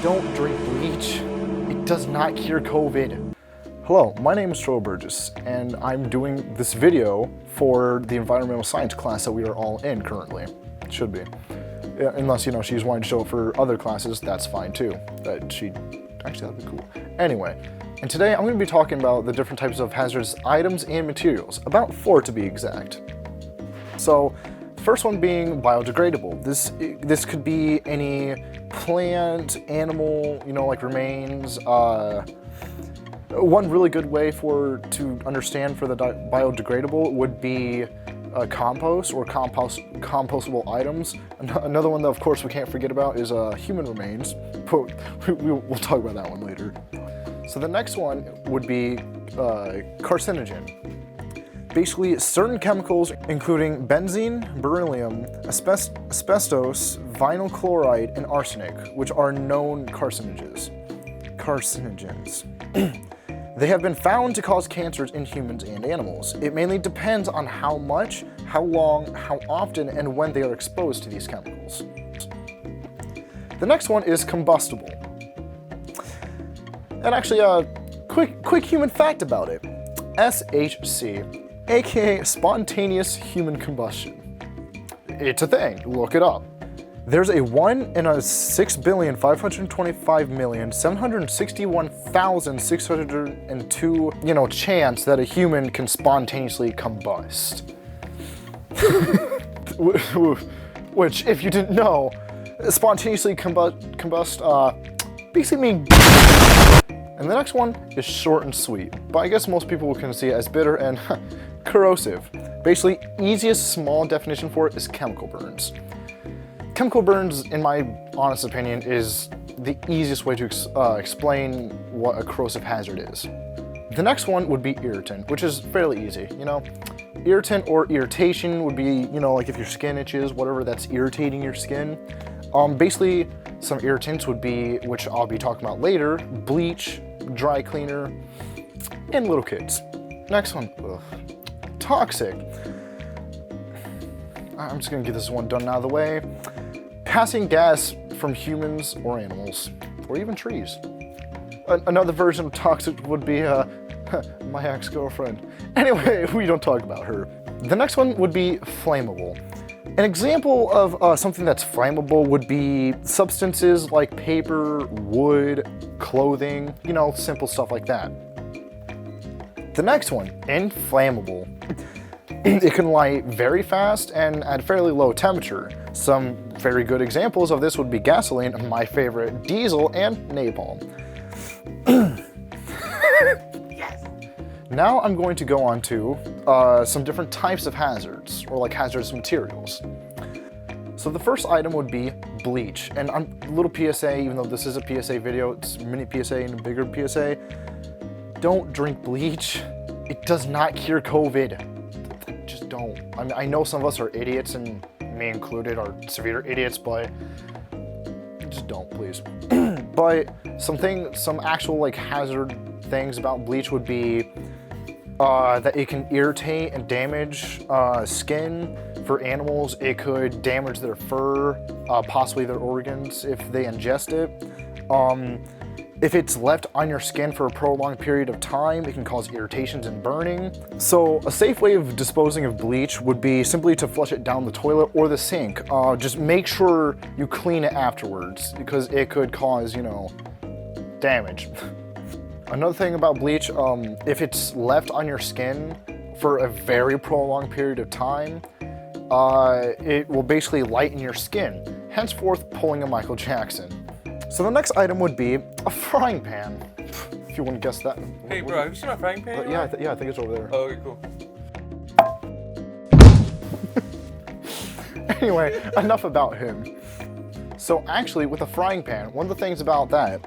Don't drink bleach. It does not cure COVID. Hello, my name is Troyal, and I'm doing this video for the environmental science class that we are all in currently. Should be. Yeah, unless, she's wanting to show it for other classes, that's fine too. Actually, that'd be cool. Anyway, and today I'm going to be talking about the different types of hazardous items and materials, about 4 to be exact. So, the first one being biodegradable. This could be any plant, animal, like remains. One really good way to understand for the biodegradable would be compost or compostable items. Another one that of course we can't forget about is human remains, but we'll talk about that one later. So the next one would be carcinogen. Basically, certain chemicals, including benzene, beryllium, asbestos, vinyl chloride, and arsenic, which are known carcinogens. They have been found to cause cancers in humans and animals. It mainly depends on how much, how long, how often, and when they are exposed to these chemicals. The next one is combustible. And actually, quick human fact about it. SHC. AKA spontaneous human combustion. It's a thing, look it up. There's a 1 in a 6,525,761,602, chance that a human can spontaneously combust. Which, if you didn't know, spontaneously combust, basically mean. And the next one is short and sweet, but I guess most people can see it as bitter and corrosive. Basically, easiest small definition for it is chemical burns. Chemical burns, in my honest opinion, is the easiest way to explain what a corrosive hazard is. The next one would be irritant, which is fairly easy, Irritant or irritation would be, like if your skin itches, whatever that's irritating your skin. Basically, some irritants would be, which I'll be talking about later, bleach, dry cleaner, and little kids. Next one, toxic. I'm just gonna get this one done out of the way. Passing gas from humans or animals, or even trees. Another version of toxic would be my ex-girlfriend. Anyway, we don't talk about her. The next one would be flammable. An example of something that's flammable would be substances like paper, wood, clothing, simple stuff like that. The next one, inflammable. It can light very fast and at fairly low temperature. Some very good examples of this would be gasoline, my favorite, diesel, and napalm. Yes. Now I'm going to go on to some different types of hazards, or like hazardous materials. So the first item would be bleach. And a little PSA, even though this is a PSA video, it's a mini PSA and a bigger PSA. Don't drink bleach. It does not cure COVID. Just don't. I know some of us are idiots, and me included are severe idiots, but just don't, please. But some actual hazard things about bleach would be that it can irritate and damage skin for animals. It could damage their fur, possibly their organs if they ingest it. If it's left on your skin for a prolonged period of time, it can cause irritations and burning. So a safe way of disposing of bleach would be simply to flush it down the toilet or the sink. Just make sure you clean it afterwards, because it could cause, damage. Another thing about bleach, if it's left on your skin for a very prolonged period of time, it will basically lighten your skin, henceforth pulling a Michael Jackson. So the next item would be a frying pan. If you want to guess that. Hey bro, have you seen my frying pan? Yeah, I think it's over there. Oh, okay, cool. Anyway, enough about him. So actually, with a frying pan, one of the things about that,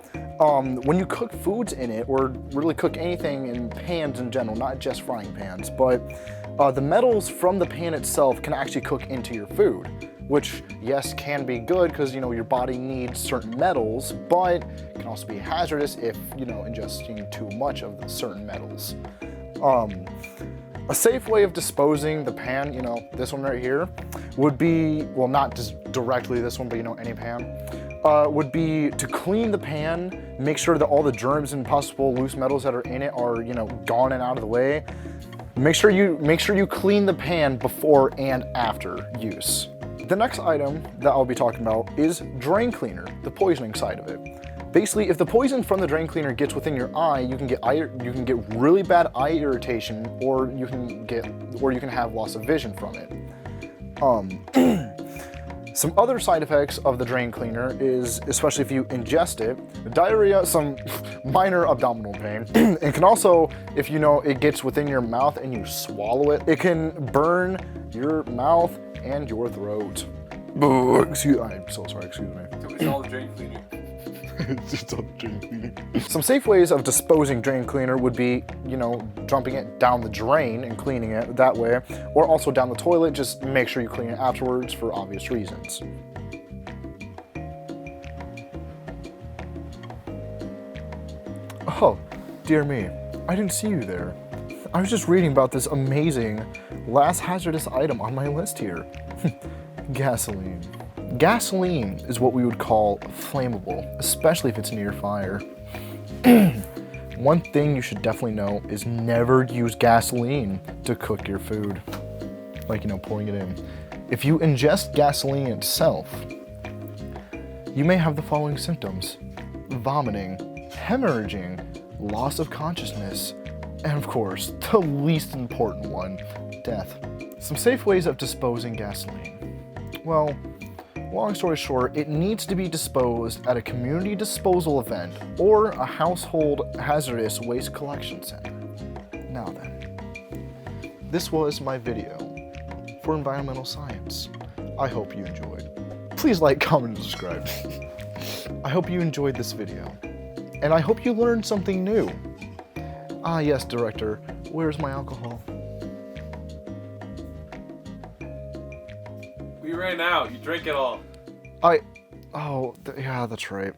when you cook foods in it, or really cook anything in pans in general, not just frying pans, but the metals from the pan itself can actually cook into your food, which, yes, can be good because, your body needs certain metals, but it can also be hazardous if, ingesting too much of the certain metals. A safe way of disposing the pan, this one right here, would be, well, not just directly this one, but any pan, would be to clean the pan, make sure that all the germs and possible loose metals that are in it are, you know, gone and out of the way. Make sure you clean the pan before and after use. The next item that I'll be talking about is drain cleaner, the poisoning side of it. Basically, if the poison from the drain cleaner gets within your eye, you can get really bad eye irritation, or you can have loss of vision from it. Some other side effects of the drain cleaner is, especially if you ingest it, diarrhea, some minor abdominal pain. It can also, if you know it gets within your mouth and you swallow it, it can burn your mouth and your throat. I'm so sorry, excuse me. So it's all the drain cleaner. It's just all drain cleaner. Some safe ways of disposing drain cleaner would be, you know, dumping it down the drain and cleaning it that way, or also down the toilet. Just make sure you clean it afterwards for obvious reasons. Oh, dear me, I didn't see you there. I was just reading about this amazing last hazardous item on my list here. Gasoline. Gasoline is what we would call flammable, especially if it's near fire. One thing you should definitely know is never use gasoline to cook your food. Like, you know, pouring it in. If you ingest gasoline itself, you may have the following symptoms: vomiting, hemorrhaging, loss of consciousness, and of course, the least important one, death. Some safe ways of disposing gasoline. Well, long story short, it needs to be disposed at a community disposal event or a household hazardous waste collection center. Now then, this was my video for environmental science. I hope you enjoyed. Please like, comment, and subscribe. I hope you enjoyed this video, and I hope you learned something new. Ah yes, director, where's my alcohol? We ran out. You drank it all. Yeah, that's right.